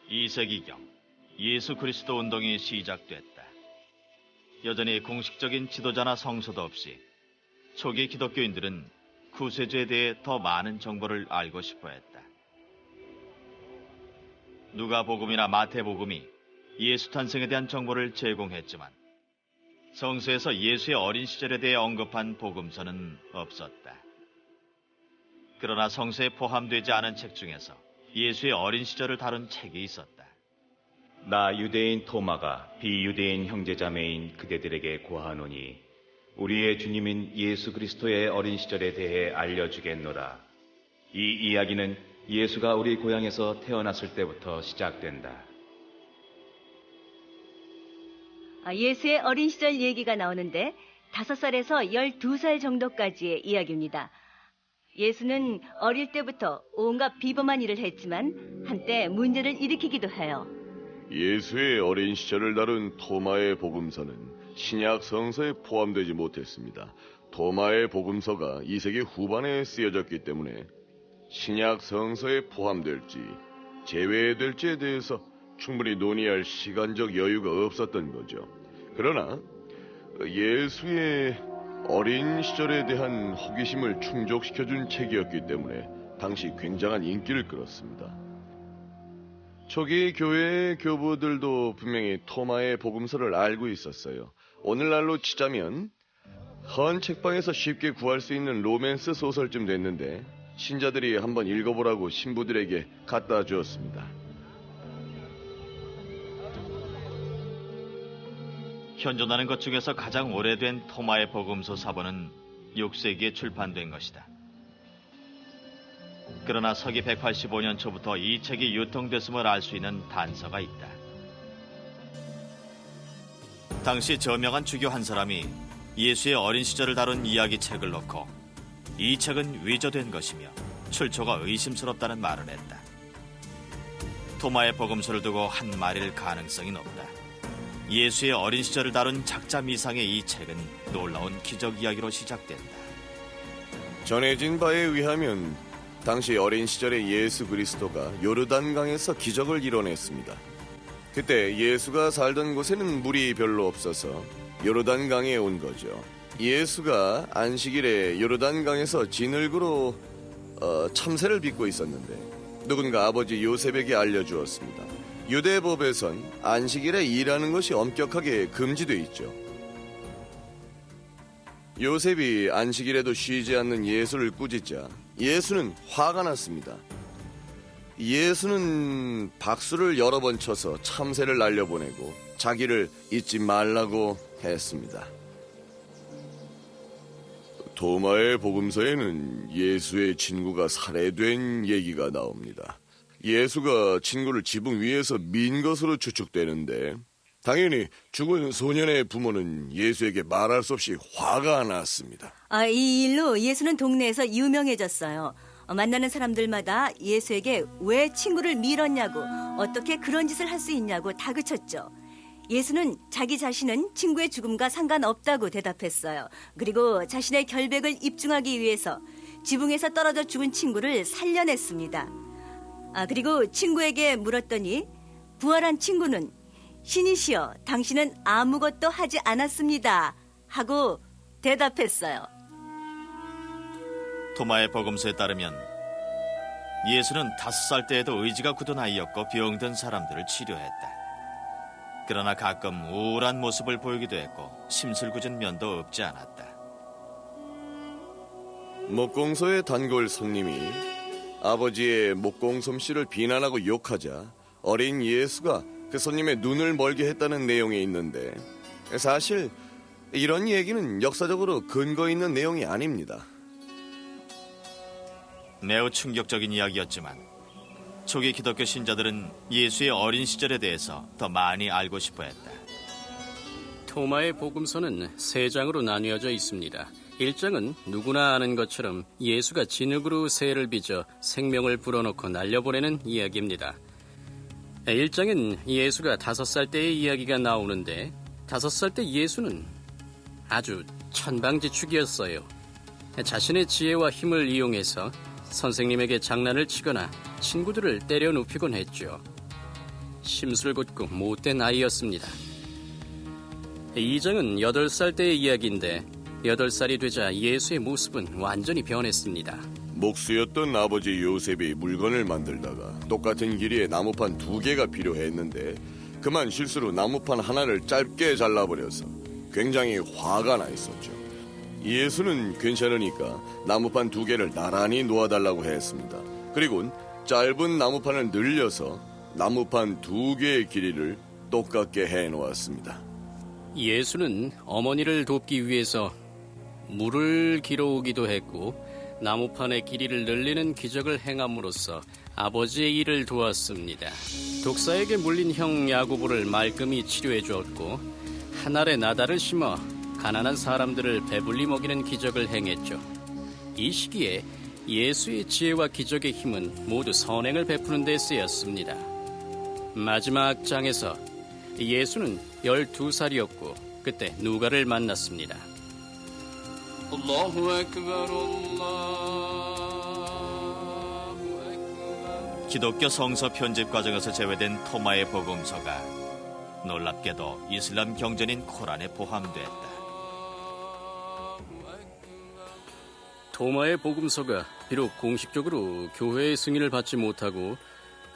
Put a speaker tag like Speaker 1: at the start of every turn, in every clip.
Speaker 1: 2세기경 예수 그리스도 운동이 시작됐다. 여전히 공식적인 지도자나 성서도 없이 초기 기독교인들은 구세주에 대해 더 많은 정보를 알고 싶어 했다. 누가복음이나 마태복음이 예수 탄생에 대한 정보를 제공했지만 성서에서 예수의 어린 시절에 대해 언급한 복음서는 없었다. 그러나 성서에 포함되지 않은 책 중에서 예수의 어린 시절을 다룬 책이 있었다.
Speaker 2: 나 유대인 토마가 비유대인 형제자매인 그대들에게 고하노니 우리의 주님인 예수 그리스도의 어린 시절에 대해 알려주겠노라. 이 이야기는 예수가 우리 고향에서 태어났을 때부터 시작된다.
Speaker 3: 예수의 어린 시절 얘기가 나오는데 5살에서 12살 정도까지의 이야기입니다. 예수는 어릴 때부터 온갖 비범한 일을 했지만 한때 문제를 일으키기도 해요.
Speaker 4: 예수의 어린 시절을 다룬 토마의 복음서는 신약 성서에 포함되지 못했습니다. 토마의 복음서가 2세기 후반에 쓰여졌기 때문에 신약 성서에 포함될지 제외될지에 대해서 충분히 논의할 시간적 여유가 없었던 거죠. 그러나 예수의 어린 시절에 대한 호기심을 충족시켜준 책이었기 때문에 당시 굉장한 인기를 끌었습니다. 초기 교회의 교부들도 분명히 토마의 복음서를 알고 있었어요. 오늘날로 치자면 헌 책방에서 쉽게 구할 수 있는 로맨스 소설쯤 됐는데 신자들이 한번 읽어보라고 신부들에게 갖다 주었습니다.
Speaker 1: 현존하는 것 중에서 가장 오래된 토마의 복음서 사본은 6세기에 출판된 것이다. 그러나 서기 185년 초부터 이 책이 유통됐음을 알 수 있는 단서가 있다. 당시 저명한 주교 한 사람이 예수의 어린 시절을 다룬 이야기 책을 놓고 이 책은 위조된 것이며 출처가 의심스럽다는 말을 했다. 토마의 복음서를 두고 한 말일 가능성이 높다. 예수의 어린 시절을 다룬 작자 미상의 이 책은 놀라운 기적 이야기로 시작된다.
Speaker 4: 전해진 바에 의하면 당시 어린 시절의 예수 그리스도가 요르단강에서 기적을 이뤄냈습니다. 그때 예수가 살던 곳에는 물이 별로 없어서 요르단강에 온 거죠. 예수가 안식일에 요르단강에서 진흙으로 참새를 빚고 있었는데 누군가 아버지 요셉에게 알려주었습니다. 유대법에선 안식일에 일하는 것이 엄격하게 금지돼 있죠. 요셉이 안식일에도 쉬지 않는 예수를 꾸짖자 예수는 화가 났습니다. 예수는 박수를 여러 번 쳐서 참새를 날려보내고 자기를 잊지 말라고 했습니다. 토마의 복음서에는 예수의 친구가 살해된 얘기가 나옵니다. 예수가 친구를 지붕 위에서 민 것으로 추측되는데 당연히 죽은 소년의 부모는 예수에게 말할 수 없이 화가 났습니다.
Speaker 3: 이 일로 예수는 동네에서 유명해졌어요. 만나는 사람들마다 예수에게 왜 친구를 밀었냐고, 어떻게 그런 짓을 할 수 있냐고 다그쳤죠. 예수는 자기 자신은 친구의 죽음과 상관없다고 대답했어요. 그리고 자신의 결백을 입증하기 위해서 지붕에서 떨어져 죽은 친구를 살려냈습니다. 그리고 친구에게 물었더니 부활한 친구는 신이시여 당신은 아무것도 하지 않았습니다 하고 대답했어요.
Speaker 1: 토마의 복음서에 따르면 예수는 5살 때에도 의지가 굳은 아이였고 병든 사람들을 치료했다. 그러나 가끔 우울한 모습을 보이기도 했고 심술궂은 면도 없지 않았다.
Speaker 4: 목공소의 단골 손님이 아버지의 목공 솜씨를 비난하고 욕하자 어린 예수가 그 손님의 눈을 멀게 했다는 내용이 있는데 사실 이런 얘기는 역사적으로 근거 있는 내용이 아닙니다.
Speaker 1: 매우 충격적인 이야기였지만 초기 기독교 신자들은 예수의 어린 시절에 대해서 더 많이 알고 싶어 했다.
Speaker 5: 토마의 복음서는 3장으로 나뉘어져 있습니다. 1장은 누구나 아는 것처럼 예수가 진흙으로 새를 빚어 생명을 불어넣고 날려보내는 이야기입니다. 1장엔 예수가 5살 때의 이야기가 나오는데 5살 때 예수는 아주 천방지축이었어요. 자신의 지혜와 힘을 이용해서 선생님에게 장난을 치거나 친구들을 때려 눕히곤 했죠. 심술궂고 못된 아이였습니다. 이 장은 8살 때의 이야기인데 8살이 되자 예수의 모습은 완전히 변했습니다.
Speaker 4: 목수였던 아버지 요셉이 물건을 만들다가 똑같은 길이의 나무판 2개가 필요했는데 그만 실수로 나무판 하나를 짧게 잘라버려서 굉장히 화가 나 있었죠. 예수는 괜찮으니까 나무판 2개를 나란히 놓아달라고 했습니다. 그리고 짧은 나무판을 늘려서 나무판 2개의 길이를 똑같게 해놓았습니다.
Speaker 5: 예수는 어머니를 돕기 위해서 물을 길어오기도 했고 나무판의 길이를 늘리는 기적을 행함으로써 아버지의 일을 도왔습니다. 독사에게 물린 형 야고보를 말끔히 치료해 주었고 한 알에 나달을 심어 가난한 사람들을 배불리 먹이는 기적을 행했죠. 이 시기에 예수의 지혜와 기적의 힘은 모두 선행을 베푸는 데 쓰였습니다. 마지막 장에서 예수는 12살이었고 그때 누가를 만났습니다. 알라후 액bar, 알라후 액bar.
Speaker 1: 기독교 성서 편집 과정에서 제외된 토마의 복음서가 놀랍게도 이슬람 경전인 코란에 포함됐다.
Speaker 5: 토마의 복음서가 비록 공식적으로 교회의 승인을 받지 못하고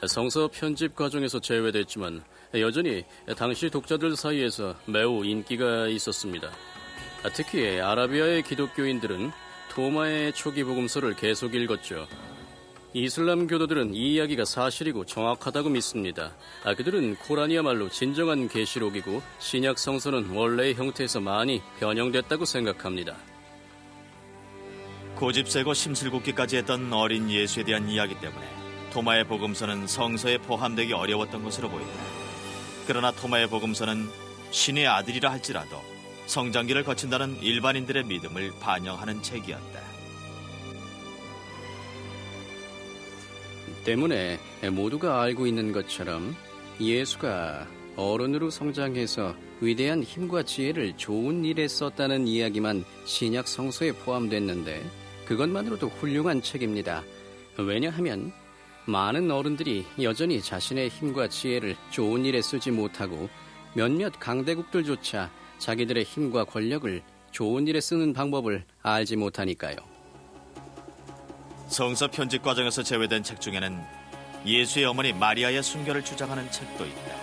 Speaker 5: 성서 편집 과정에서 제외됐지만 여전히 당시 독자들 사이에서 매우 인기가 있었습니다. 특히 아라비아의 기독교인들은 토마의 초기 복음서를 계속 읽었죠. 이슬람 교도들은 이 이야기가 사실이고 정확하다고 믿습니다. 그들은 코란이야말로 진정한 계시록이고 신약 성서는 원래의 형태에서 많이 변형됐다고 생각합니다.
Speaker 1: 고집세고 심술궂기까지 했던 어린 예수에 대한 이야기 때문에 토마의 복음서는 성서에 포함되기 어려웠던 것으로 보인다. 그러나 토마의 복음서는 신의 아들이라 할지라도 성장기를 거친다는 일반인들의 믿음을 반영하는 책이었다.
Speaker 5: 때문에 모두가 알고 있는 것처럼 예수가 어른으로 성장해서 위대한 힘과 지혜를 좋은 일에 썼다는 이야기만 신약 성서에 포함됐는데 그것만으로도 훌륭한 책입니다. 왜냐하면 많은 어른들이 여전히 자신의 힘과 지혜를 좋은 일에 쓰지 못하고 몇몇 강대국들조차 자기들의 힘과 권력을 좋은 일에 쓰는 방법을 알지 못하니까요.
Speaker 1: 성서 편집 과정에서 제외된 책 중에는 예수의 어머니 마리아의 순결을 주장하는 책도 있다.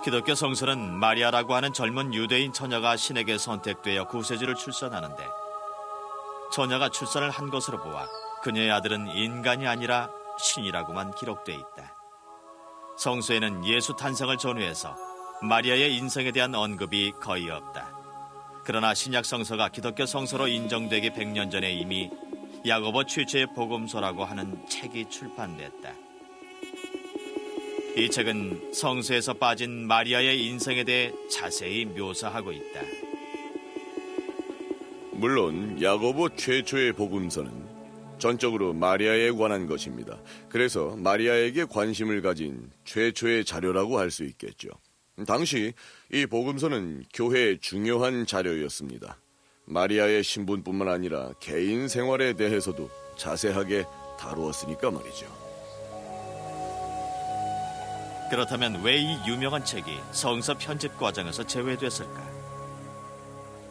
Speaker 1: 기독교 성서는 마리아라고 하는 젊은 유대인 처녀가 신에게 선택되어 구세주를 출산하는데 처녀가 출산을 한 것으로 보아 그녀의 아들은 인간이 아니라 신이라고만 기록돼 있다. 성서에는 예수 탄생을 전후해서 마리아의 인생에 대한 언급이 거의 없다. 그러나 신약 성서가 기독교 성서로 인정되기 100년 전에 이미 야고보 최초의 복음서라고 하는 책이 출판됐다. 이 책은 성서에서 빠진 마리아의 인생에 대해 자세히 묘사하고 있다.
Speaker 4: 물론 야고보 최초의 복음서는 전적으로 마리아에 관한 것입니다. 그래서 마리아에게 관심을 가진 최초의 자료라고 할 수 있겠죠. 당시 이 복음서는 교회의 중요한 자료였습니다. 마리아의 신분뿐만 아니라 개인 생활에 대해서도 자세하게 다루었으니까 말이죠.
Speaker 1: 그렇다면 왜 이 유명한 책이 성서 편집 과정에서 제외됐을까?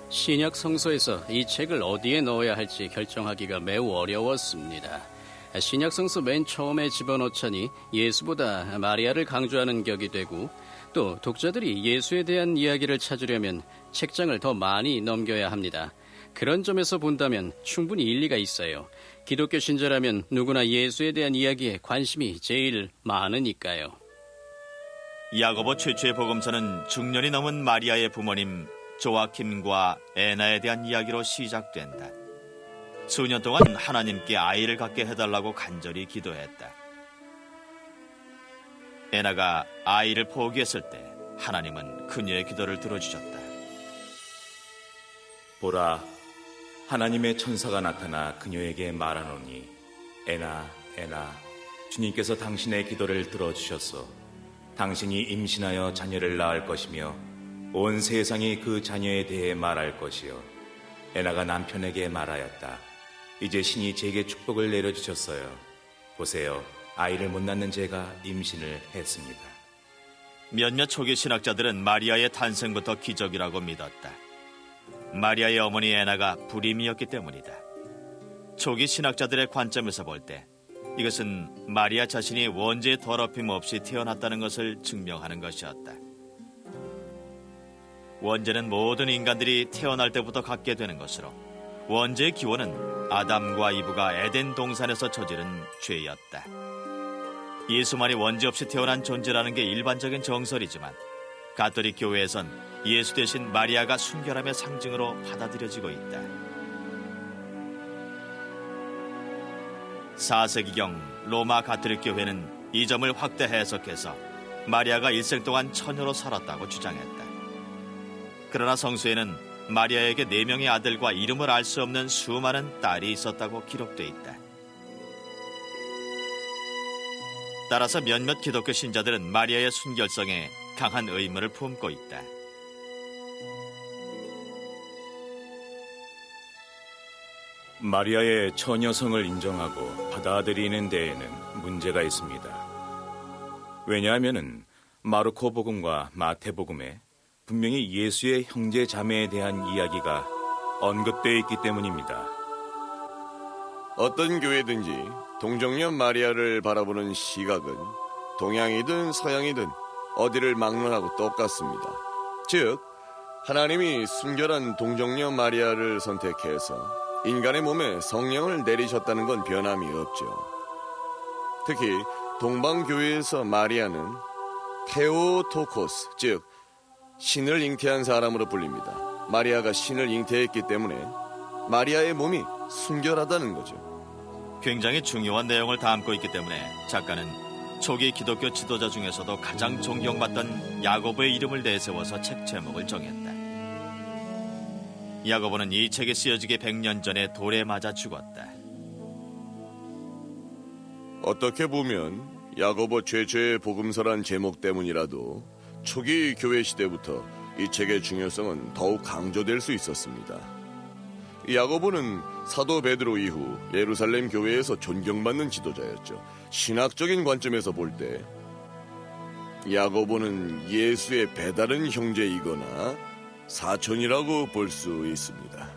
Speaker 5: 신약 성서에서 이 책을 어디에 넣어야 할지 결정하기가 매우 어려웠습니다. 신약 성서 맨 처음에 집어넣자니 예수보다 마리아를 강조하는 격이 되고 또 독자들이 예수에 대한 이야기를 찾으려면 책장을 더 많이 넘겨야 합니다. 그런 점에서 본다면 충분히 일리가 있어요. 기독교 신자라면 누구나 예수에 대한 이야기에 관심이 제일 많으니까요.
Speaker 1: 야고보 최초의 복음서는 중년이 넘은 마리아의 부모님 조아킴과 에나에 대한 이야기로 시작된다. 수년 동안 하나님께 아이를 갖게 해달라고 간절히 기도했다. 에나가 아이를 포기했을 때 하나님은 그녀의 기도를 들어주셨다.
Speaker 2: 보라, 하나님의 천사가 나타나 그녀에게 말하노니 에나, 에나, 주님께서 당신의 기도를 들어주셨소. 당신이 임신하여 자녀를 낳을 것이며 온 세상이 그 자녀에 대해 말할 것이요. 에나가 남편에게 말하였다. 이제 신이 제게 축복을 내려주셨어요. 보세요, 아이를 못 낳는 제가 임신을 했습니다.
Speaker 1: 몇몇 초기 신학자들은 마리아의 탄생부터 기적이라고 믿었다. 마리아의 어머니 애나가 불임이었기 때문이다. 초기 신학자들의 관점에서 볼 때 이것은 마리아 자신이 원죄의 더럽힘 없이 태어났다는 것을 증명하는 것이었다. 원죄는 모든 인간들이 태어날 때부터 갖게 되는 것으로 원죄의 기원은 아담과 이브가 에덴 동산에서 저지른 죄였다. 예수만이 원죄 없이 태어난 존재라는 게 일반적인 정설이지만 가톨릭 교회에선 예수 대신 마리아가 순결함의 상징으로 받아들여지고 있다. 4세기경 로마 가톨릭 교회는 이 점을 확대 해석해서 마리아가 일생 동안 처녀로 살았다고 주장했다. 그러나 성서에는 마리아에게 4명의 아들과 이름을 알 수 없는 수많은 딸이 있었다고 기록돼 있다. 따라서 몇몇 기독교 신자들은 마리아의 순결성에 강한 의문을 품고 있다.
Speaker 2: 마리아의 처녀성을 인정하고 받아들이는 데에는 문제가 있습니다. 왜냐하면 마르코 복음과 마태 복음에 분명히 예수의 형제 자매에 대한 이야기가 언급되어 있기 때문입니다.
Speaker 4: 어떤 교회든지 동정녀 마리아를 바라보는 시각은 동양이든 서양이든 어디를 막론하고 똑같습니다. 즉, 하나님이 순결한 동정녀 마리아를 선택해서 인간의 몸에 성령을 내리셨다는 건 변함이 없죠. 특히 동방교회에서 마리아는 테오토코스, 즉 신을 잉태한 사람으로 불립니다. 마리아가 신을 잉태했기 때문에 마리아의 몸이 순결하다는 거죠.
Speaker 1: 굉장히 중요한 내용을 담고 있기 때문에 작가는 초기 기독교 지도자 중에서도 가장 존경받던 야고보의 이름을 내세워서 책 제목을 정했다. 야고보는 이 책이 쓰여지기 100년 전에 돌에 맞아 죽었다.
Speaker 4: 어떻게 보면 야고보 최초의 복음서란 제목 때문이라도 초기 교회 시대부터 이 책의 중요성은 더욱 강조될 수 있었습니다. 야고보는 사도 베드로 이후 예루살렘 교회에서 존경받는 지도자였죠. 신학적인 관점에서 볼 때 야고보는 예수의 배다른 형제이거나 사촌이라고 볼 수 있습니다.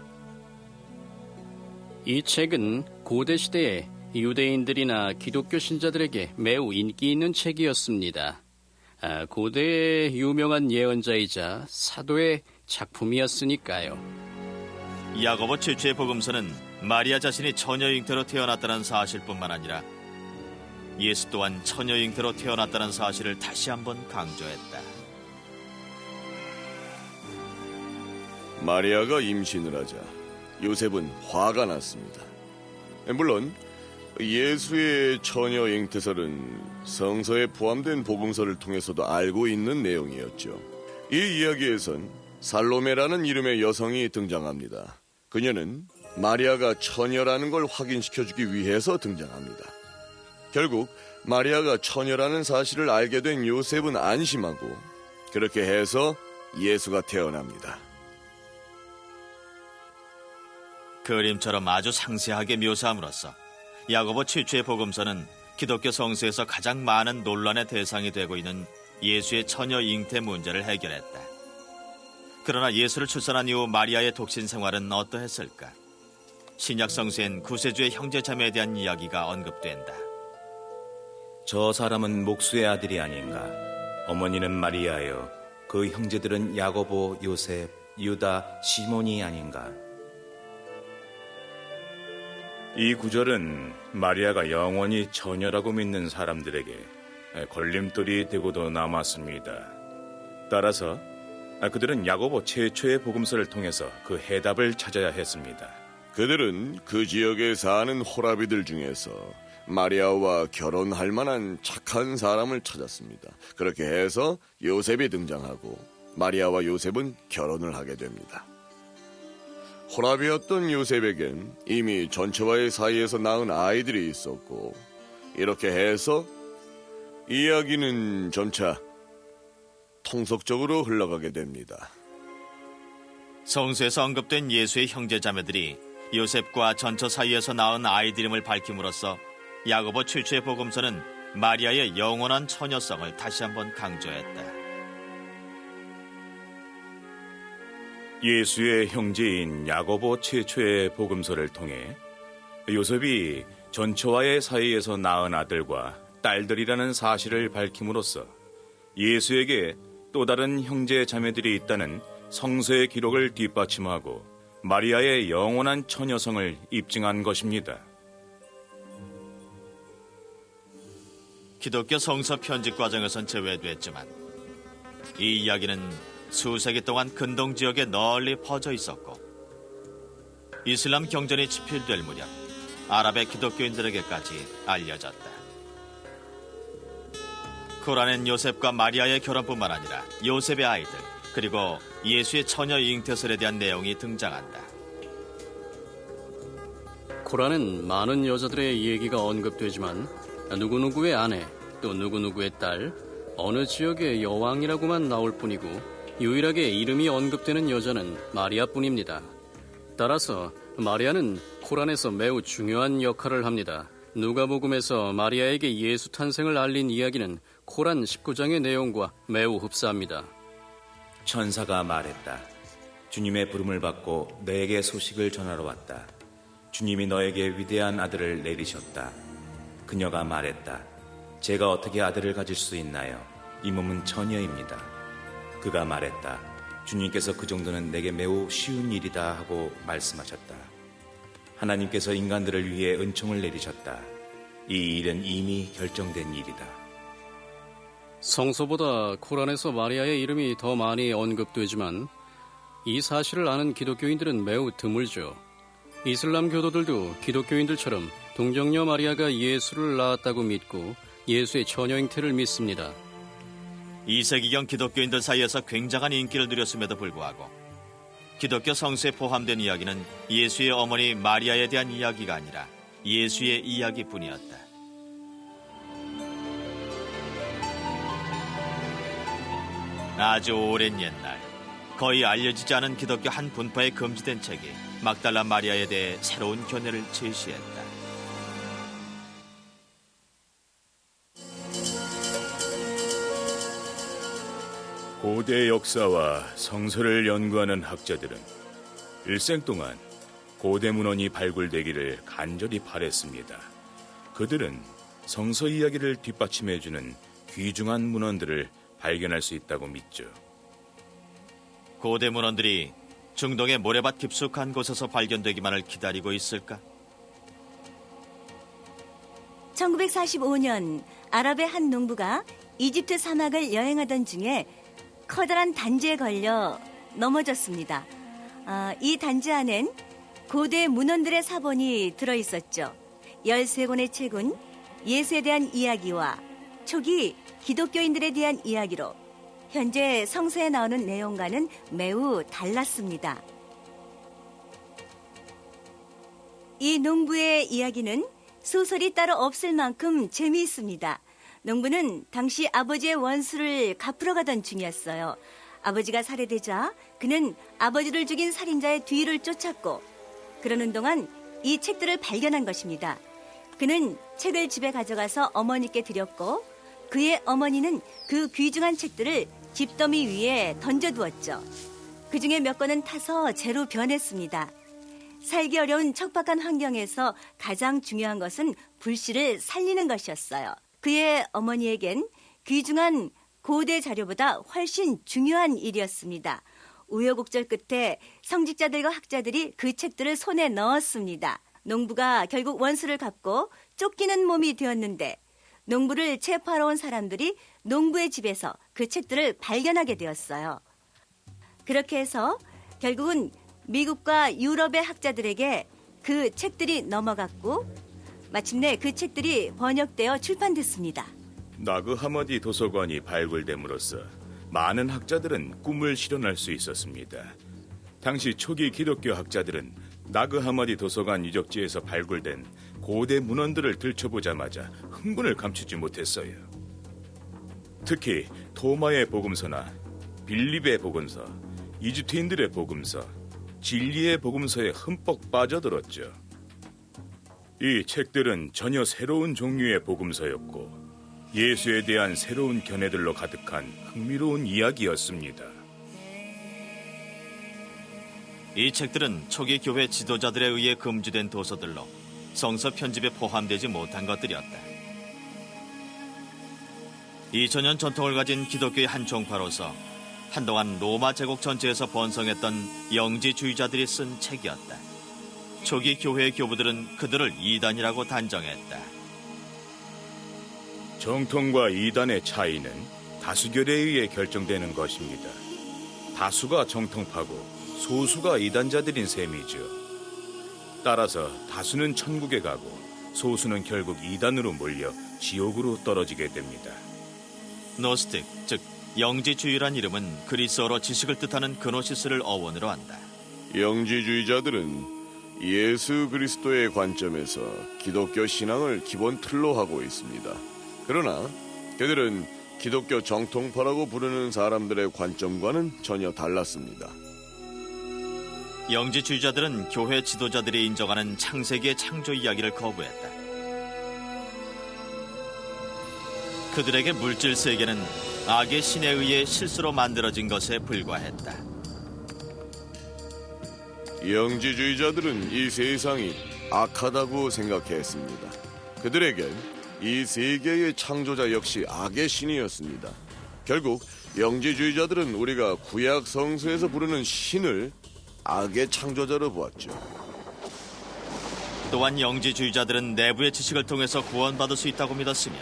Speaker 5: 이 책은 고대 시대에 유대인들이나 기독교 신자들에게 매우 인기 있는 책이었습니다. 고대의 유명한 예언자이자 사도의 작품이었으니까요.
Speaker 1: 야고보 최초의 복음서는 마리아 자신이 처녀 잉태로 태어났다는 사실뿐만 아니라 예수 또한 처녀 잉태로 태어났다는 사실을 다시 한번 강조했다.
Speaker 4: 마리아가 임신을 하자 요셉은 화가 났습니다. 물론 예수의 처녀 잉태설은 성서에 포함된 복음서를 통해서도 알고 있는 내용이었죠. 이 이야기에선 살로메라는 이름의 여성이 등장합니다. 그녀는 마리아가 처녀라는 걸 확인시켜주기 위해서 등장합니다. 결국 마리아가 처녀라는 사실을 알게 된 요셉은 안심하고 그렇게 해서 예수가 태어납니다.
Speaker 1: 그림처럼 아주 상세하게 묘사함으로써 야고보 최초의 복음서는 기독교 성서에서 가장 많은 논란의 대상이 되고 있는 예수의 처녀 잉태 문제를 해결했다. 그러나 예수를 출산한 이후 마리아의 독신 생활은 어떠했을까? 신약 성서엔 구세주의 형제 자매에 대한 이야기가 언급된다.
Speaker 2: 저 사람은 목수의 아들이 아닌가? 어머니는 마리아요. 그 형제들은 야고보, 요셉, 유다, 시몬이 아닌가? 이 구절은 마리아가 영원히 처녀라고 믿는 사람들에게 걸림돌이 되고도 남았습니다. 따라서 그들은 야고보 최초의 복음서를 통해서 그 해답을 찾아야 했습니다.
Speaker 4: 그들은 그 지역에 사는 호라비들 중에서 마리아와 결혼할 만한 착한 사람을 찾았습니다. 그렇게 해서 요셉이 등장하고 마리아와 요셉은 결혼을 하게 됩니다. 호라비였던 요셉에겐 이미 전처와의 사이에서 낳은 아이들이 있었고 이렇게 해서 이야기는 점차 통속적으로 흘러가게 됩니다.
Speaker 1: 성서에서 언급된 예수의 형제 자매들이 요셉과 전처 사이에서 낳은 아이들임을 밝힘으로써 야고보 최초의 복음서는 마리아의 영원한 처녀성을 다시 한번 강조했다.
Speaker 2: 예수의 형제인 야고보 최초의 복음서를 통해 요셉이 전처와의 사이에서 낳은 아들과 딸들이라는 사실을 밝힘으로써 예수에게 또 다른 형제 자매들이 있다는 성서의 기록을 뒷받침하고 마리아의 영원한 처녀성을 입증한 것입니다.
Speaker 1: 기독교 성서 편집 과정에선 제외됐지만 이 이야기는 수세기 동안 근동 지역에 널리 퍼져 있었고 이슬람 경전이 집필될 무렵 아랍의 기독교인들에게까지 알려졌다. 코란엔 요셉과 마리아의 결혼뿐만 아니라 요셉의 아이들 그리고 예수의 처녀 잉태설에 대한 내용이 등장한다.
Speaker 5: 코란은 많은 여자들의 얘기가 언급되지만 누구누구의 아내 또 누구누구의 딸 어느 지역의 여왕이라고만 나올 뿐이고 유일하게 이름이 언급되는 여자는 마리아뿐입니다. 따라서 마리아는 코란에서 매우 중요한 역할을 합니다. 누가복음에서 마리아에게 예수 탄생을 알린 이야기는 코란 19장의 내용과 매우 흡사합니다.
Speaker 2: 천사가 말했다. 주님의 부름을 받고 너에게 소식을 전하러 왔다. 주님이 너에게 위대한 아들을 내리셨다. 그녀가 말했다. 제가 어떻게 아들을 가질 수 있나요? 이 몸은 처녀입니다. 그가 말했다. 주님께서 그 정도는 내게 매우 쉬운 일이다 하고 말씀하셨다. 하나님께서 인간들을 위해 은총을 내리셨다. 이 일은 이미 결정된 일이다.
Speaker 5: 성서보다 코란에서 마리아의 이름이 더 많이 언급되지만 이 사실을 아는 기독교인들은 매우 드물죠. 이슬람 교도들도 기독교인들처럼 동정녀 마리아가 예수를 낳았다고 믿고 예수의 처녀 잉태를 믿습니다.
Speaker 1: 2세기경 기독교인들 사이에서 굉장한 인기를 누렸음에도 불구하고 기독교 성서에 포함된 이야기는 예수의 어머니 마리아에 대한 이야기가 아니라 예수의 이야기뿐이었다. 아주 오랜 옛날 거의 알려지지 않은 기독교 한 분파에 금지된 책이 막달라 마리아에 대해 새로운 견해를 제시했다.
Speaker 2: 고대 역사와 성서를 연구하는 학자들은 일생 동안 고대 문헌이 발굴되기를 간절히 바랬습니다. 그들은 성서 이야기를 뒷받침해주는 귀중한 문헌들을 발견할 수 있다고 믿죠.
Speaker 1: 고대 문헌들이 중동의 모래밭 깊숙한 곳에서 발견되기만을 기다리고 있을까?
Speaker 3: 1945년 아랍의 한 농부가 이집트 사막을 여행하던 중에 커다란 단지에 걸려 넘어졌습니다. 이 단지 안엔 고대 문헌들의 사본이 들어있었죠. 13권의 책은 예수에 대한 이야기와 초기 기독교인들에 대한 이야기로 현재 성서에 나오는 내용과는 매우 달랐습니다. 이 농부의 이야기는 소설이 따로 없을 만큼 재미있습니다. 농부는 당시 아버지의 원수를 갚으러 가던 중이었어요. 아버지가 살해되자 그는 아버지를 죽인 살인자의 뒤를 쫓았고 그러는 동안 이 책들을 발견한 것입니다. 그는 책을 집에 가져가서 어머니께 드렸고 그의 어머니는 그 귀중한 책들을 집더미 위에 던져두었죠. 그중에 몇 권은 타서 재로 변했습니다. 살기 어려운 척박한 환경에서 가장 중요한 것은 불씨를 살리는 것이었어요. 그의 어머니에겐 귀중한 고대 자료보다 훨씬 중요한 일이었습니다. 우여곡절 끝에 성직자들과 학자들이 그 책들을 손에 넣었습니다. 농부가 결국 원수를 갚고 쫓기는 몸이 되었는데 농부를 체포하러 온 사람들이 농부의 집에서 그 책들을 발견하게 되었어요. 그렇게 해서 결국은 미국과 유럽의 학자들에게 그 책들이 넘어갔고 마침내 그 책들이 번역되어 출판됐습니다.
Speaker 2: 나그 하마디 도서관이 발굴됨으로써 많은 학자들은 꿈을 실현할 수 있었습니다. 당시 초기 기독교 학자들은 나그 하마디 도서관 유적지에서 발굴된 고대 문헌들을 들춰보자마자 흥분을 감추지 못했어요. 특히 토마의 복음서나 빌립의 복음서, 이집트인들의 복음서,
Speaker 6: 진리의 복음서에 흠뻑 빠져들었죠. 이 책들은 전혀 새로운 종류의 복음서였고 예수에 대한 새로운 견해들로 가득한 흥미로운 이야기였습니다.
Speaker 1: 이 책들은 초기 교회 지도자들에 의해 금지된 도서들로 성서 편집에 포함되지 못한 것들이었다. 2000년 전통을 가진 기독교의 한 종파로서 한동안 로마 제국 전체에서 번성했던 영지주의자들이 쓴 책이었다. 초기 교회의 교부들은 그들을 이단이라고 단정했다.
Speaker 6: 정통과 이단의 차이는 다수결에 의해 결정되는 것입니다. 다수가 정통파고 소수가 이단자들인 셈이죠. 따라서 다수는 천국에 가고 소수는 결국 이단으로 몰려 지옥으로 떨어지게 됩니다.
Speaker 1: 노스틱, 즉 영지주의란 이름은 그리스어로 지식을 뜻하는 그노시스를 어원으로 한다.
Speaker 4: 영지주의자들은 예수 그리스도의 관점에서 기독교 신앙을 기본 틀로 하고 있습니다. 그러나 그들은 기독교 정통파라고 부르는 사람들의 관점과는 전혀 달랐습니다.
Speaker 1: 영지주의자들은 교회 지도자들이 인정하는 창세기의 창조 이야기를 거부했다. 그들에게 물질 세계는 악의 신에 의해 실수로 만들어진 것에 불과했다.
Speaker 4: 영지주의자들은 이 세상이 악하다고 생각했습니다. 그들에겐 이 세계의 창조자 역시 악의 신이었습니다. 결국 영지주의자들은 우리가 구약 성서에서 부르는 신을 악의 창조자로 보았죠.
Speaker 1: 또한 영지주의자들은 내부의 지식을 통해서 구원받을 수 있다고 믿었으며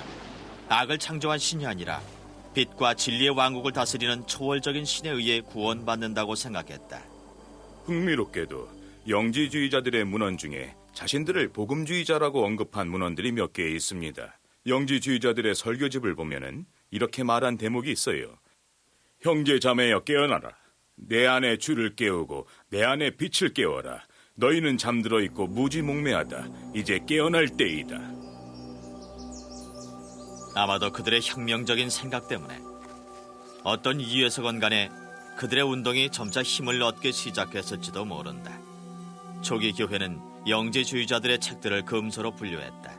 Speaker 1: 악을 창조한 신이 아니라 빛과 진리의 왕국을 다스리는 초월적인 신에 의해 구원받는다고 생각했다.
Speaker 6: 흥미롭게도 영지주의자들의 문헌 중에 자신들을 복음주의자라고 언급한 문헌들이 몇 개 있습니다. 영지주의자들의 설교집을 보면은 이렇게 말한 대목이 있어요. 형제 자매여 깨어나라. 내 안에 주를 깨우고 내 안에 빛을 깨워라. 너희는 잠들어 있고 무지몽매하다. 이제 깨어날 때이다.
Speaker 1: 아마도 그들의 혁명적인 생각 때문에 어떤 이유에서건 간에 그들의 운동이 점차 힘을 얻기 시작했을지도 모른다. 초기 교회는 영지주의자들의 책들을 금서로 분류했다.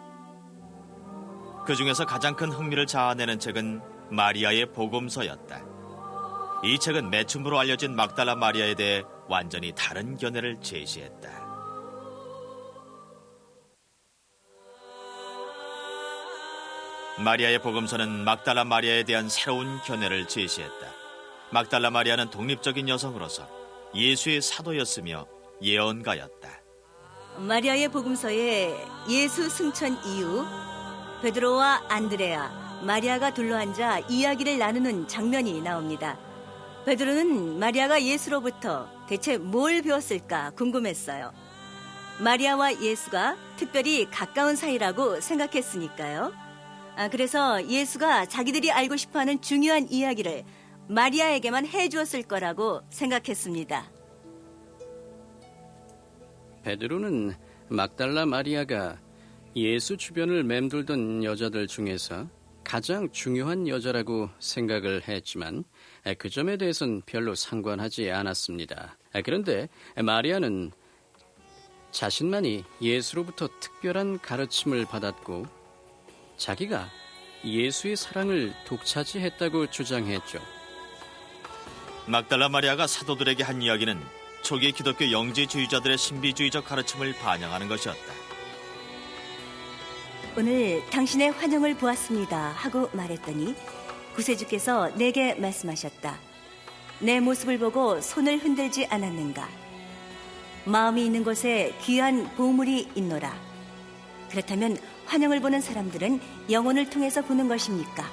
Speaker 1: 그 중에서 가장 큰 흥미를 자아내는 책은 마리아의 복음서였다. 이 책은 매춘부로 알려진 막달라 마리아에 대해 완전히 다른 견해를 제시했다. 마리아의 복음서는 막달라 마리아에 대한 새로운 견해를 제시했다. 막달라 마리아는 독립적인 여성으로서 예수의 사도였으며 예언가였다.
Speaker 3: 마리아의 복음서에 예수 승천 이후 베드로와 안드레아, 마리아가 둘러앉아 이야기를 나누는 장면이 나옵니다. 베드로는 마리아가 예수로부터 대체 뭘 배웠을까 궁금했어요. 마리아와 예수가 특별히 가까운 사이라고 생각했으니까요. 그래서 예수가 자기들이 알고 싶어하는 중요한 이야기를 마리아에게만 해주었을 거라고 생각했습니다.
Speaker 5: 베드로는 막달라 마리아가 예수 주변을 맴돌던 여자들 중에서 가장 중요한 여자라고 생각을 했지만 그 점에 대해서는 별로 상관하지 않았습니다. 그런데 마리아는 자신만이 예수로부터 특별한 가르침을 받았고 자기가 예수의 사랑을 독차지했다고 주장했죠.
Speaker 1: 막달라 마리아가 사도들에게 한 이야기는 초기 기독교 영지주의자들의 신비주의적 가르침을 반영하는 것이었다.
Speaker 3: 오늘 당신의 환영을 보았습니다 하고 말했더니 구세주께서 내게 말씀하셨다. 내 모습을 보고 손을 흔들지 않았는가? 마음이 있는 곳에 귀한 보물이 있노라. 그렇다면 환영을 보는 사람들은 영혼을 통해서 보는 것입니까?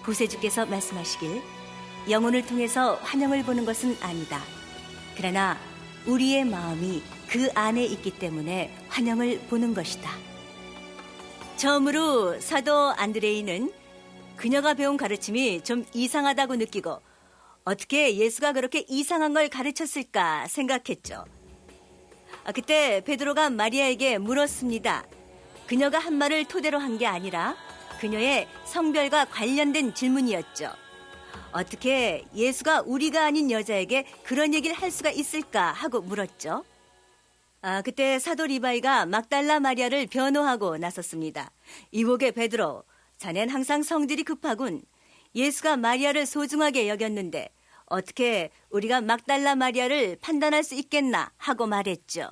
Speaker 3: 구세주께서 말씀하시길 영혼을 통해서 환영을 보는 것은 아니다. 그러나 우리의 마음이 그 안에 있기 때문에 환영을 보는 것이다. 처음으로 사도 안드레이는 그녀가 배운 가르침이 좀 이상하다고 느끼고 어떻게 예수가 그렇게 이상한 걸 가르쳤을까 생각했죠. 그때 베드로가 마리아에게 물었습니다. 그녀가 한 말을 토대로 한 게 아니라 그녀의 성별과 관련된 질문이었죠. 어떻게 예수가 우리가 아닌 여자에게 그런 얘기를 할 수가 있을까 하고 물었죠. 그때 사도 리바이가 막달라 마리아를 변호하고 나섰습니다. 이보게 베드로, 자넨 항상 성질이 급하군. 예수가 마리아를 소중하게 여겼는데 어떻게 우리가 막달라 마리아를 판단할 수 있겠나 하고 말했죠.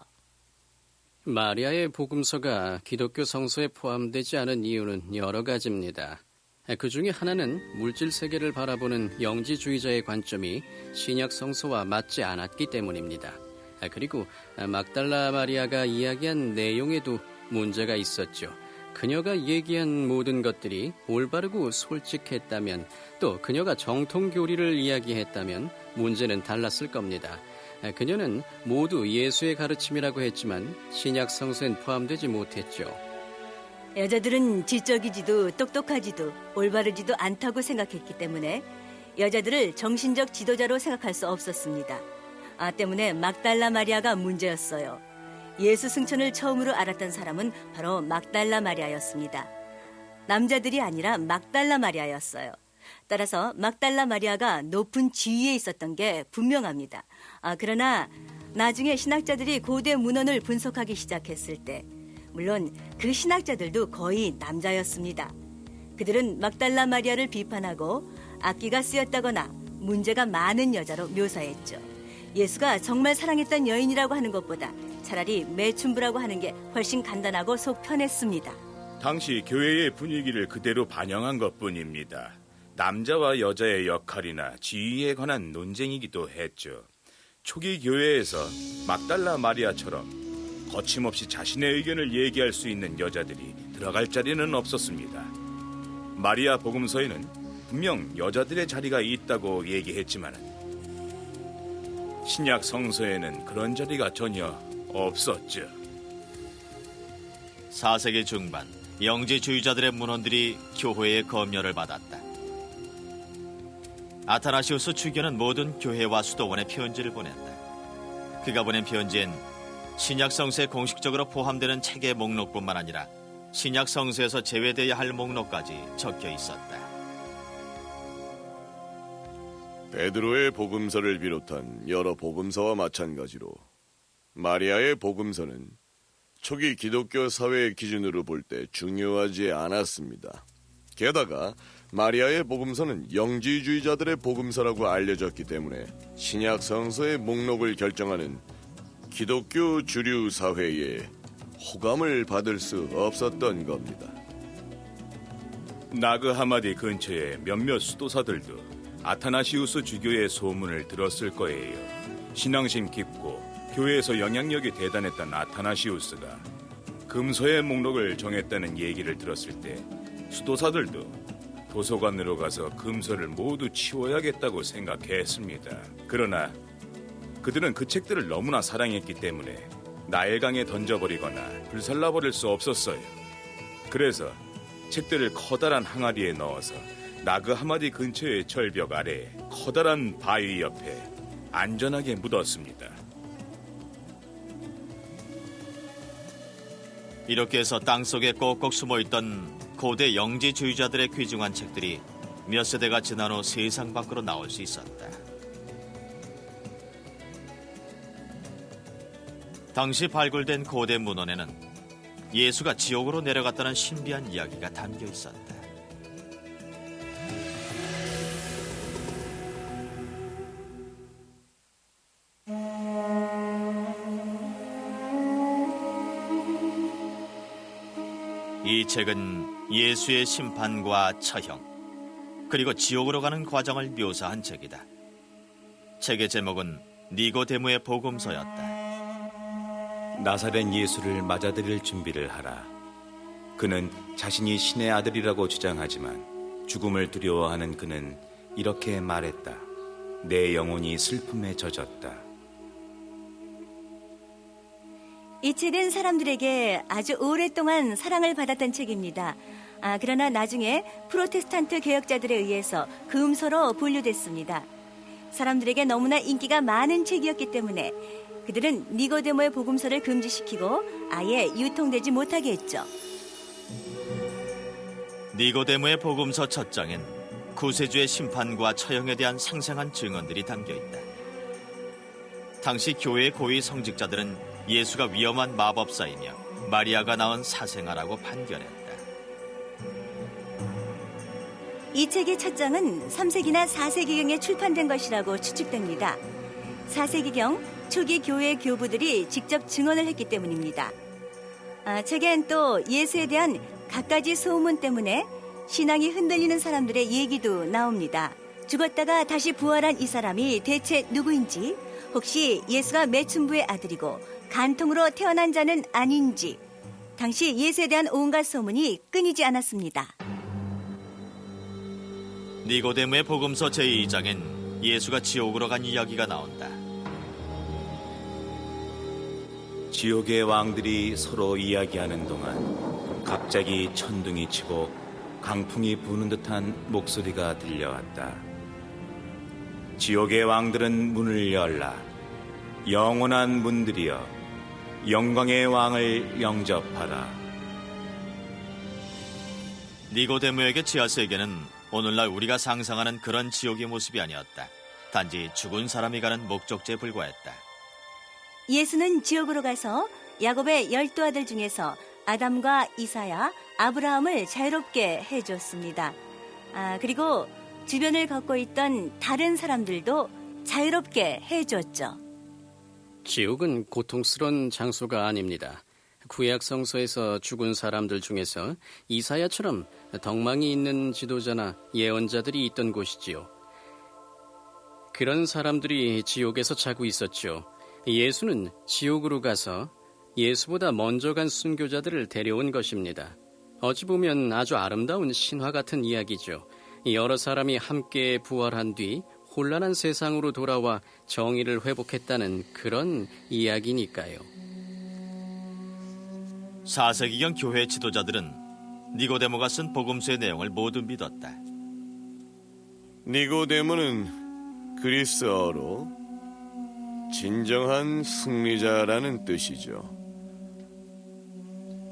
Speaker 5: 마리아의 복음서가 기독교 성서에 포함되지 않은 이유는 여러 가지입니다. 그 중에 하나는 물질 세계를 바라보는 영지주의자의 관점이 신약 성서와 맞지 않았기 때문입니다. 그리고 막달라 마리아가 이야기한 내용에도 문제가 있었죠. 그녀가 얘기한 모든 것들이 올바르고 솔직했다면, 또 그녀가 정통교리를 이야기했다면 문제는 달랐을 겁니다. 그녀는 모두 예수의 가르침이라고 했지만 신약 성서엔 포함되지 못했죠.
Speaker 3: 여자들은 지적이지도 똑똑하지도 올바르지도 않다고 생각했기 때문에 여자들을 정신적 지도자로 생각할 수 없었습니다. 때문에 막달라 마리아가 문제였어요. 예수 승천을 처음으로 알았던 사람은 바로 막달라 마리아였습니다. 남자들이 아니라 막달라 마리아였어요. 따라서 막달라 마리아가 높은 지위에 있었던 게 분명합니다. 그러나 나중에 신학자들이 고대 문헌을 분석하기 시작했을 때 물론 그 신학자들도 거의 남자였습니다. 그들은 막달라 마리아를 비판하고 악기가 쓰였다거나 문제가 많은 여자로 묘사했죠. 예수가 정말 사랑했던 여인이라고 하는 것보다 차라리 매춘부라고 하는 게 훨씬 간단하고 속 편했습니다.
Speaker 6: 당시 교회의 분위기를 그대로 반영한 것뿐입니다. 남자와 여자의 역할이나 지위에 관한 논쟁이기도 했죠. 초기 교회에서 막달라 마리아처럼 거침없이 자신의 의견을 얘기할 수 있는 여자들이 들어갈 자리는 없었습니다. 마리아 복음서에는 분명 여자들의 자리가 있다고 얘기했지만 신약 성서에는 그런 자리가 전혀 없었죠.
Speaker 1: 4세기 중반 영지주의자들의 문헌들이 교회의 검열을 받았다. 아타나시우스 주교는 모든 교회와 수도원에 편지를 보냈다. 그가 보낸 편지엔 신약 성서에 공식적으로 포함되는 책의 목록뿐만 아니라 신약 성서에서 제외되어야 할 목록까지 적혀 있었다.
Speaker 4: 베드로의 복음서를 비롯한 여러 복음서와 마찬가지로 마리아의 복음서는 초기 기독교 사회의 기준으로 볼 때 중요하지 않았습니다. 게다가 마리아의 복음서는 영지주의자들의 복음서라고 알려졌기 때문에 신약 성서의 목록을 결정하는 기독교 주류 사회에 호감을 받을 수 없었던 겁니다.
Speaker 6: 나그 하마디 근처에 몇몇 수도사들도 아타나시우스 주교의 소문을 들었을 거예요. 신앙심 깊고 교회에서 영향력이 대단했던 아타나시우스가 금서의 목록을 정했다는 얘기를 들었을 때 수도사들도 도서관으로 가서 금서를 모두 치워야겠다고 생각했습니다. 그러나 그들은 그 책들을 너무나 사랑했기 때문에 나일강에 던져버리거나 불살라버릴 수 없었어요. 그래서 책들을 커다란 항아리에 넣어서 나그 하마디 근처의 절벽 아래 커다란 바위 옆에 안전하게 묻었습니다.
Speaker 1: 이렇게 해서 땅속에 꼭꼭 숨어있던 고대 영지주의자들의 귀중한 책들이 몇 세대가 지난 후 세상 밖으로 나올 수 있었다. 당시 발굴된 고대 문헌에는 예수가 지옥으로 내려갔다는 신비한 이야기가 담겨 있었다. 이 책은 예수의 심판과 처형, 그리고 지옥으로 가는 과정을 묘사한 책이다. 책의 제목은 니고데모의 복음서였다.
Speaker 2: 나사렛 예수를 맞아들일 준비를 하라. 그는 자신이 신의 아들이라고 주장하지만 죽음을 두려워하는 그는 이렇게 말했다. 내 영혼이 슬픔에 젖었다.
Speaker 3: 이 책은 사람들에게 아주 오랫동안 사랑을 받았던 책입니다. 그러나 나중에 프로테스탄트 개혁자들에 의해서 금서로 분류됐습니다. 사람들에게 너무나 인기가 많은 책이었기 때문에 그들은 니고데모의 복음서를 금지시키고 아예 유통되지 못하게 했죠.
Speaker 1: 니고데모의 복음서 첫 장엔 구세주의 심판과 처형에 대한 생생한 증언들이 담겨 있다. 당시 교회의 고위 성직자들은 예수가 위험한 마법사이며 마리아가 낳은 사생아라고 판결했다.
Speaker 3: 이 책의 첫 장은 3세기나 4세기경에 출판된 것이라고 추측됩니다. 4세기경 초기 교회 교부들이 직접 증언을 했기 때문입니다. 책엔 또 예수에 대한 갖가지 소문 때문에 신앙이 흔들리는 사람들의 얘기도 나옵니다. 죽었다가 다시 부활한 이 사람이 대체 누구인지, 혹시 예수가 매춘부의 아들이고 간통으로 태어난 자는 아닌지, 당시 예수에 대한 온갖 소문이 끊이지 않았습니다.
Speaker 1: 니고데모의 복음서 제2장엔 예수가 지옥으로 간 이야기가 나온다.
Speaker 2: 지옥의 왕들이 서로 이야기하는 동안 갑자기 천둥이 치고 강풍이 부는 듯한 목소리가 들려왔다. 지옥의 왕들은 문을 열라. 영원한 문들이여, 영광의 왕을 영접하라.
Speaker 1: 니고데모에게 지하세계는 오늘날 우리가 상상하는 그런 지옥의 모습이 아니었다. 단지 죽은 사람이 가는 목적지에 불과했다.
Speaker 3: 예수는 지옥으로 가서 야곱의 12아들 중에서 아담과 이사야, 아브라함을 자유롭게 해줬습니다. 그리고 주변을 걷고 있던 다른 사람들도 자유롭게 해줬죠.
Speaker 5: 지옥은 고통스러운 장소가 아닙니다. 구약 성서에서 죽은 사람들 중에서 이사야처럼 덕망이 있는 지도자나 예언자들이 있던 곳이지요. 그런 사람들이 지옥에서 자고 있었죠. 예수는 지옥으로 가서 예수보다 먼저 간 순교자들을 데려온 것입니다. 어찌 보면 아주 아름다운 신화 같은 이야기죠. 여러 사람이 함께 부활한 뒤 혼란한 세상으로 돌아와 정의를 회복했다는 그런 이야기니까요.
Speaker 1: 4세기경 교회 지도자들은 니고데모가 쓴 복음서의 내용을 모두 믿었다.
Speaker 4: 니고데모는 그리스어로 진정한 승리자라는 뜻이죠.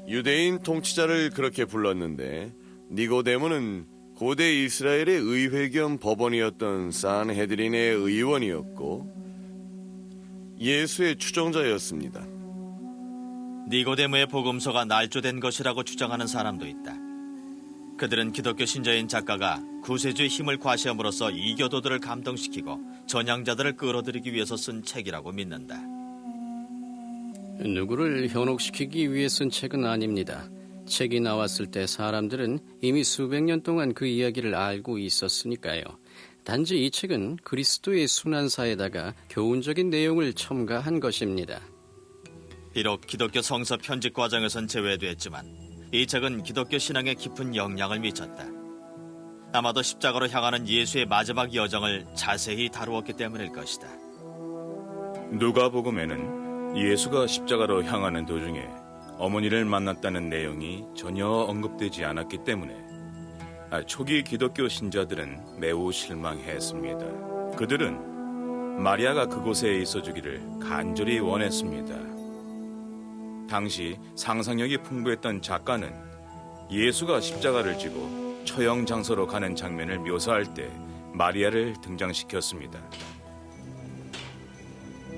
Speaker 4: 유대인 통치자를 그렇게 불렀는데 니고데모는 고대 이스라엘의 의회 겸 법원이었던 산헤드린의 의원이었고 예수의 추종자였습니다.
Speaker 1: 니고데모의 복음서가 날조된 것이라고 주장하는 사람도 있다. 그들은 기독교 신자인 작가가 구세주의 힘을 과시함으로써 이교도들을 감동시키고 전향자들을 끌어들이기 위해서 쓴 책이라고 믿는다.
Speaker 5: 누구를 현혹시키기 위해 쓴 책은 아닙니다. 책이 나왔을 때 사람들은 이미 수백 년 동안 그 이야기를 알고 있었으니까요. 단지 이 책은 그리스도의 순환사에다가 교훈적인 내용을 첨가한 것입니다.
Speaker 1: 비록 기독교 성서 편집 과정에선 제외됐지만 이 책은 기독교 신앙에 깊은 영향을 미쳤다. 아마도 십자가로 향하는 예수의 마지막 여정을 자세히 다루었기 때문일 것이다.
Speaker 6: 누가복음에는 예수가 십자가로 향하는 도중에 어머니를 만났다는 내용이 전혀 언급되지 않았기 때문에 초기 기독교 신자들은 매우 실망했습니다. 그들은 마리아가 그곳에 있어주기를 간절히 원했습니다. 당시 상상력이 풍부했던 작가는 예수가 십자가를 지고 처형 장소로 가는 장면을 묘사할 때 마리아를 등장시켰습니다.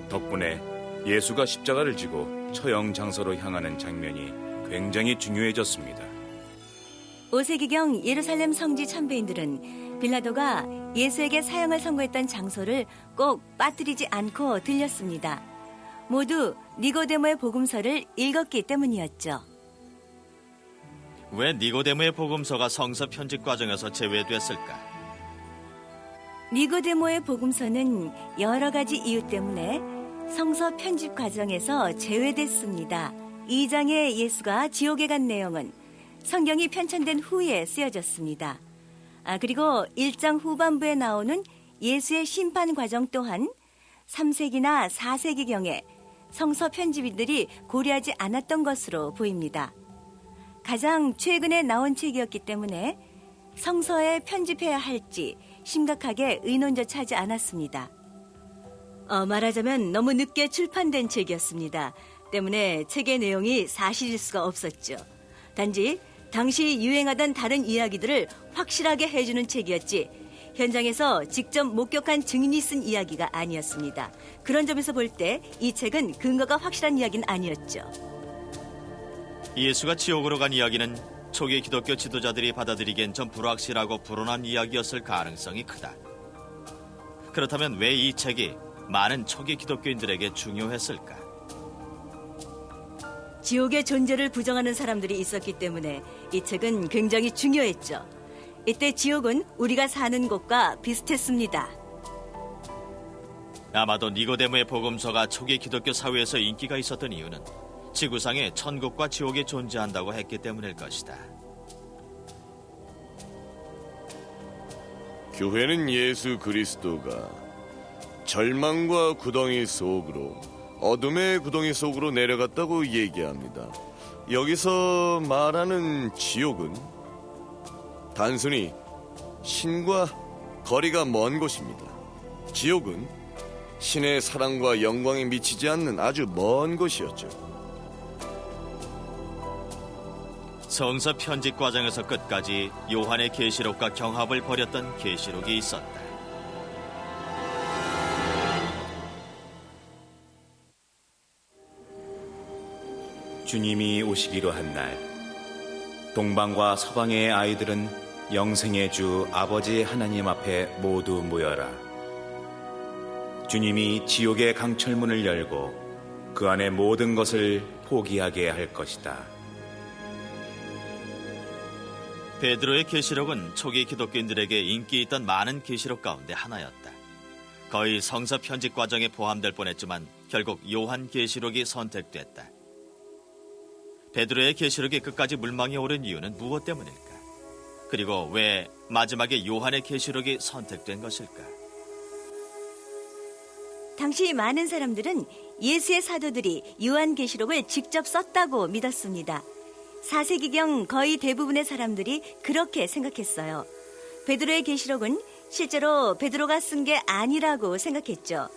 Speaker 6: 덕분에 예수가 십자가를 지고 처형 장소로 향하는 장면이 굉장히 중요해졌습니다.
Speaker 3: 5세기경 예루살렘 성지 참배인들은 빌라도가 예수에게 사형을 선고했던 장소를 꼭 빠뜨리지 않고 들렸습니다. 모두 니고데모의 복음서를 읽었기 때문이었죠.
Speaker 1: 왜 니고데모의 복음서가 성서 편집 과정에서 제외됐을까?
Speaker 3: 니고데모의 복음서는 여러 가지 이유 때문에 성서 편집 과정에서 제외됐습니다. 2장에 예수가 지옥에 간 내용은 성경이 편찬된 후에 쓰여졌습니다. 그리고 1장 후반부에 나오는 예수의 심판 과정 또한 3세기나 4세기경에 성서 편집인들이 고려하지 않았던 것으로 보입니다. 가장 최근에 나온 책이었기 때문에 성서에 편집해야 할지 심각하게 의논조차 하지 않았습니다. 말하자면 너무 늦게 출판된 책이었습니다. 때문에 책의 내용이 사실일 수가 없었죠. 단지 당시 유행하던 다른 이야기들을 확실하게 해주는 책이었지 현장에서 직접 목격한 증인이 쓴 이야기가 아니었습니다. 그런 점에서 볼 때 이 책은 근거가 확실한 이야기는 아니었죠.
Speaker 1: 예수가 지옥으로 간 이야기는 초기 기독교 지도자들이 받아들이기엔 좀 불확실하고 불온한 이야기였을 가능성이 크다. 그렇다면 왜 이 책이 많은 초기 기독교인들에게 중요했을까?
Speaker 3: 지옥의 존재를 부정하는 사람들이 있었기 때문에 이 책은 굉장히 중요했죠. 이때 지옥은 우리가 사는 곳과 비슷했습니다.
Speaker 1: 아마도 니고데모의 복음서가 초기 기독교 사회에서 인기가 있었던 이유는 지구상에 천국과 지옥이 존재한다고 했기 때문일 것이다.
Speaker 4: 교회는 예수 그리스도가 절망과 구덩이 속으로, 어둠의 구덩이 속으로 내려갔다고 얘기합니다. 여기서 말하는 지옥은 단순히 신과 거리가 먼 곳입니다. 지옥은 신의 사랑과 영광에 미치지 않는 아주 먼 곳이었죠.
Speaker 1: 성서 편집 과정에서 끝까지 요한의 계시록과 경합을 벌였던 계시록이 있었다.
Speaker 6: 주님이 오시기로 한 날, 동방과 서방의 아이들은 영생의 주 아버지 하나님 앞에 모두 모여라. 주님이 지옥의 강철문을 열고 그 안의 모든 것을 포기하게 할 것이다.
Speaker 1: 베드로의 계시록은 초기 기독교인들에게 인기 있던 많은 계시록 가운데 하나였다. 거의 성서 편집 과정에 포함될 뻔했지만 결국 요한 계시록이 선택됐다. 베드로의 계시록이 끝까지 물망에 오른 이유는 무엇 때문일까? 그리고 왜 마지막에 요한의 계시록이 선택된 것일까?
Speaker 3: 당시 많은 사람들은 예수의 사도들이 요한 계시록을 직접 썼다고 믿었습니다. 4세기경 거의 대부분의 사람들이 그렇게 생각했어요. 베드로의 계시록은 실제로 베드로가 쓴 게 아니라고 생각했죠.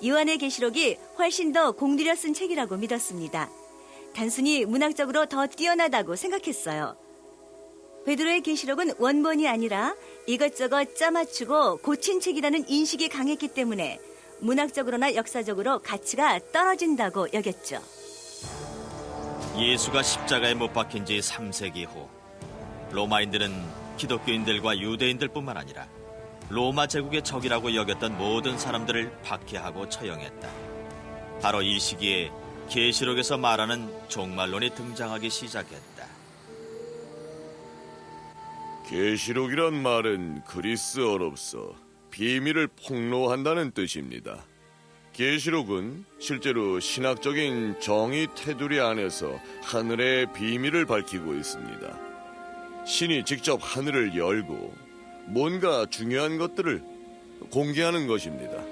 Speaker 3: 요한의 계시록이 훨씬 더 공들여 쓴 책이라고 믿었습니다. 단순히 문학적으로 더 뛰어나다고 생각했어요. 베드로의 계시록은 원본이 아니라 이것저것 짜맞추고 고친 책이라는 인식이 강했기 때문에 문학적으로나 역사적으로 가치가 떨어진다고 여겼죠.
Speaker 1: 예수가 십자가에 못 박힌 지 3세기 후 로마인들은 기독교인들과 유대인들뿐만 아니라 로마 제국의 적이라고 여겼던 모든 사람들을 박해하고 처형했다. 바로 이 시기에 계시록에서 말하는 종말론이 등장하기 시작했다.
Speaker 4: 계시록이란 말은 그리스어로서 비밀을 폭로한다는 뜻입니다. 계시록은 실제로 신학적인 정의 테두리 안에서 하늘의 비밀을 밝히고 있습니다. 신이 직접 하늘을 열고 뭔가 중요한 것들을 공개하는 것입니다.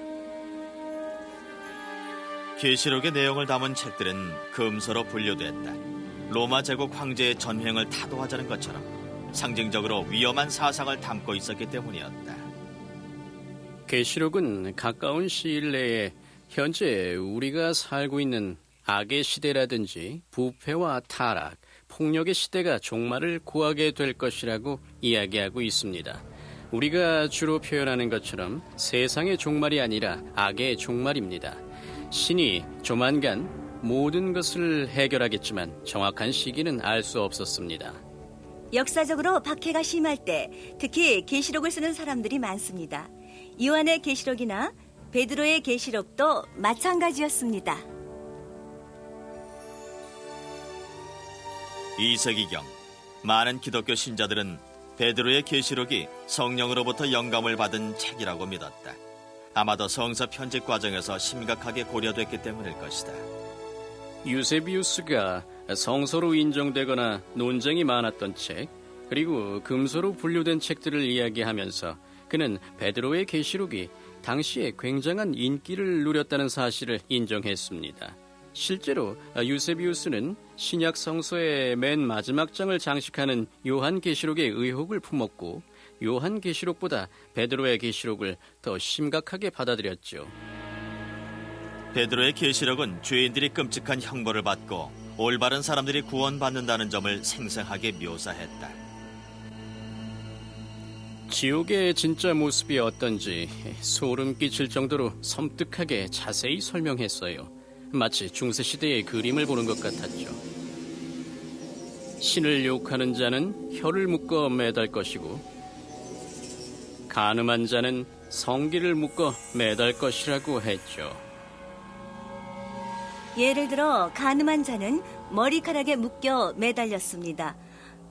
Speaker 1: 계시록의 내용을 담은 책들은 금서로 분류됐다. 로마 제국 황제의 전횡을 타도하자는 것처럼 상징적으로 위험한 사상을 담고 있었기 때문이었다.
Speaker 5: 계시록은 가까운 시일 내에 현재 우리가 살고 있는 악의 시대라든지 부패와 타락, 폭력의 시대가 종말을 구하게 될 것이라고 이야기하고 있습니다. 우리가 주로 표현하는 것처럼 세상의 종말이 아니라 악의 종말입니다. 신이 조만간 모든 것을 해결하겠지만 정확한 시기는 알 수 없었습니다.
Speaker 3: 역사적으로 박해가 심할 때 특히 계시록을 쓰는 사람들이 많습니다. 요한의 계시록이나 베드로의 계시록도 마찬가지였습니다.
Speaker 1: 2세기경 많은 기독교 신자들은 베드로의 계시록이 성령으로부터 영감을 받은 책이라고 믿었다. 아마도 성서 편집 과정에서 심각하게 고려됐기 때문일 것이다.
Speaker 5: 유세비우스가 성서로 인정되거나 논쟁이 많았던 책, 그리고 금서로 분류된 책들을 이야기하면서 그는 베드로의 계시록이 당시에 굉장한 인기를 누렸다는 사실을 인정했습니다. 실제로 유세비우스는 신약 성서의 맨 마지막 장을 장식하는 요한 계시록의 의혹을 품었고 요한 계시록보다 베드로의 계시록을 더 심각하게 받아들였죠.
Speaker 1: 베드로의 계시록은 죄인들이 끔찍한 형벌을 받고 올바른 사람들이 구원받는다는 점을 생생하게 묘사했다.
Speaker 5: 지옥의 진짜 모습이 어떤지 소름 끼칠 정도로 섬뜩하게 자세히 설명했어요. 마치 중세시대의 그림을 보는 것 같았죠. 신을 욕하는 자는 혀를 묶어 매달 것이고 간음한 자는 성기를 묶어 매달 것이라고 했죠.
Speaker 3: 예를 들어 간음한 자는 머리카락에 묶여 매달렸습니다.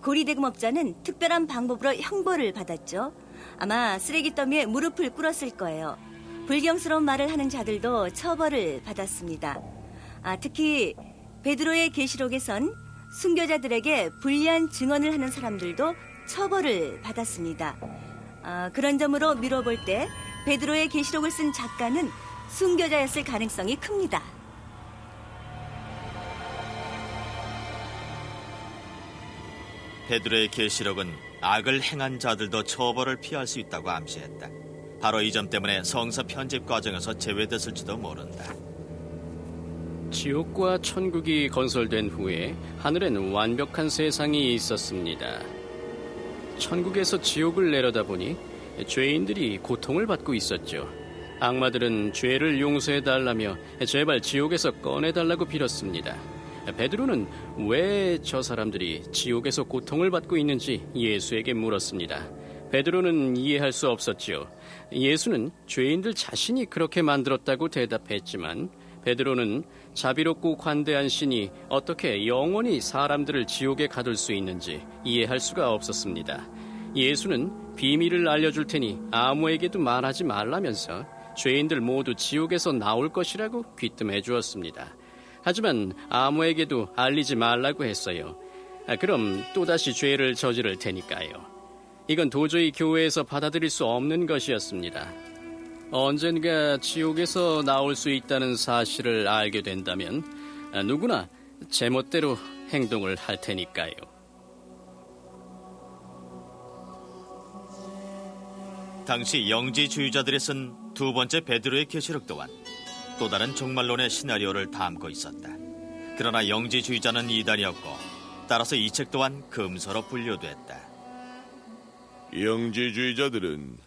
Speaker 3: 고리대금업자는 특별한 방법으로 형벌을 받았죠. 아마 쓰레기 더미에 무릎을 꿇었을 거예요. 불경스러운 말을 하는 자들도 처벌을 받았습니다. 특히 베드로의 계시록에선 순교자들에게 불리한 증언을 하는 사람들도 처벌을 받았습니다. 그런 점으로 미뤄볼 때 베드로의 계시록을 쓴 작가는 순교자였을 가능성이 큽니다.
Speaker 1: 베드로의 계시록은 악을 행한 자들도 처벌을 피할 수 있다고 암시했다. 바로 이 점 때문에 성서 편집 과정에서 제외됐을지도 모른다.
Speaker 5: 지옥과 천국이 건설된 후에 하늘엔 완벽한 세상이 있었습니다. 천국에서 지옥을 내려다보니 죄인들이 고통을 받고 있었죠. 악마들은 죄를 용서해달라며 제발 지옥에서 꺼내달라고 빌었습니다. 베드로는 왜 저 사람들이 지옥에서 고통을 받고 있는지 예수에게 물었습니다. 베드로는 이해할 수 없었지요. 예수는 죄인들 자신이 그렇게 만들었다고 대답했지만 베드로는 자비롭고 관대한 신이 어떻게 영원히 사람들을 지옥에 가둘 수 있는지 이해할 수가 없었습니다. 예수는 비밀을 알려줄 테니 아무에게도 말하지 말라면서 죄인들 모두 지옥에서 나올 것이라고 귀뜸해 주었습니다. 하지만 아무에게도 알리지 말라고 했어요. 그럼 또다시 죄를 저지를 테니까요. 이건 도저히 교회에서 받아들일 수 없는 것이었습니다. 언젠가 지옥에서 나올 수 있다는 사실을 알게 된다면 누구나 제멋대로 행동을 할 테니까요.
Speaker 1: 당시 영지주의자들이 쓴 두 번째 베드로의 계시록 또한 또 다른 종말론의 시나리오를 담고 있었다. 그러나 영지주의자는 이단이었고 따라서 이 책 또한 금서로 분류됐다.
Speaker 4: 영지주의자들은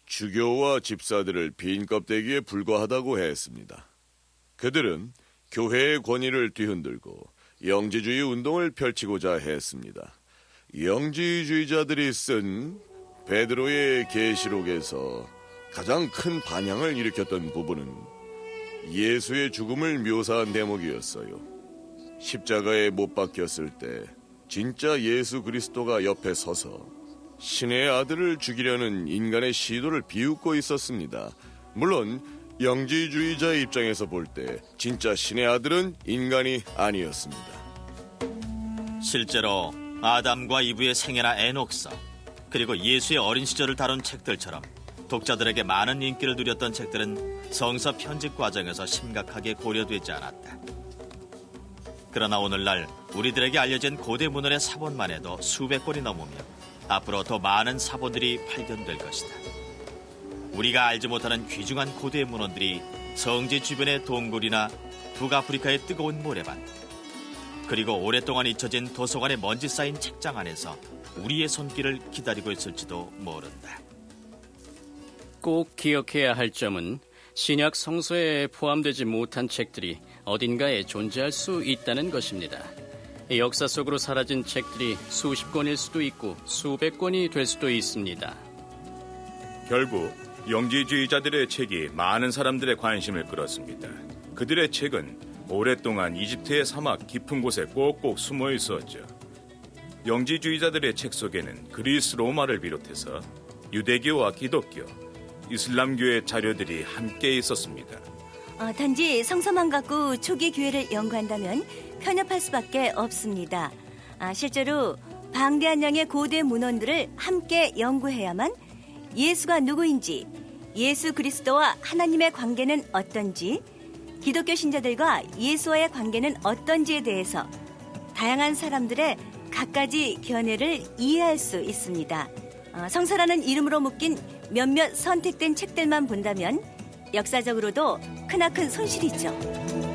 Speaker 4: 주교와 집사들을 빈 껍데기에 불과하다고 했습니다. 그들은 교회의 권위를 뒤흔들고 영지주의 운동을 펼치고자 했습니다. 영지주의자들이 쓴 베드로의 계시록에서 가장 큰 반향을 일으켰던 부분은 예수의 죽음을 묘사한 대목이었어요. 십자가에 못 박혔을 때 진짜 예수 그리스도가 옆에 서서 신의 아들을 죽이려는 인간의 시도를 비웃고 있었습니다. 물론 영지주의자의 입장에서 볼 때 진짜 신의 아들은 인간이 아니었습니다.
Speaker 1: 실제로 아담과 이브의 생애나 에녹서 그리고 예수의 어린 시절을 다룬 책들처럼 독자들에게 많은 인기를 누렸던 책들은 성서 편집 과정에서 심각하게 고려되지 않았다. 그러나 오늘날 우리들에게 알려진 고대 문헌의 사본만 해도 수백 권이 넘으며 앞으로 더 많은 사본들이 발견될 것이다. 우리가 알지 못하는 귀중한 고대 문헌들이 성지 주변의 동굴이나 북아프리카의 뜨거운 모래밭 그리고 오랫동안 잊혀진 도서관에 먼지 쌓인 책장 안에서 우리의 손길을 기다리고 있을지도 모른다.
Speaker 5: 꼭 기억해야 할 점은 신약 성서에 포함되지 못한 책들이 어딘가에 존재할 수 있다는 것입니다. 역사 속으로 사라진 책들이 수십 권일 수도 있고 수백 권이 될 수도 있습니다.
Speaker 6: 결국 영지주의자들의 책이 많은 사람들의 관심을 끌었습니다. 그들의 책은 오랫동안 이집트의 사막 깊은 곳에 꼭꼭 숨어 있었죠. 영지주의자들의 책 속에는 그리스 로마를 비롯해서 유대교와 기독교, 이슬람교의 자료들이 함께 있었습니다.
Speaker 3: 단지 성서만 갖고 초기 교회를 연구한다면 편협할 수밖에 없습니다. 실제로 방대한 양의 고대 문헌들을 함께 연구해야만 예수가 누구인지, 예수 그리스도와 하나님의 관계는 어떤지, 기독교 신자들과 예수와의 관계는 어떤지에 대해서 다양한 사람들의 갖가지 견해를 이해할 수 있습니다. 성서라는 이름으로 묶인 몇몇 선택된 책들만 본다면 역사적으로도 크나큰 손실이죠.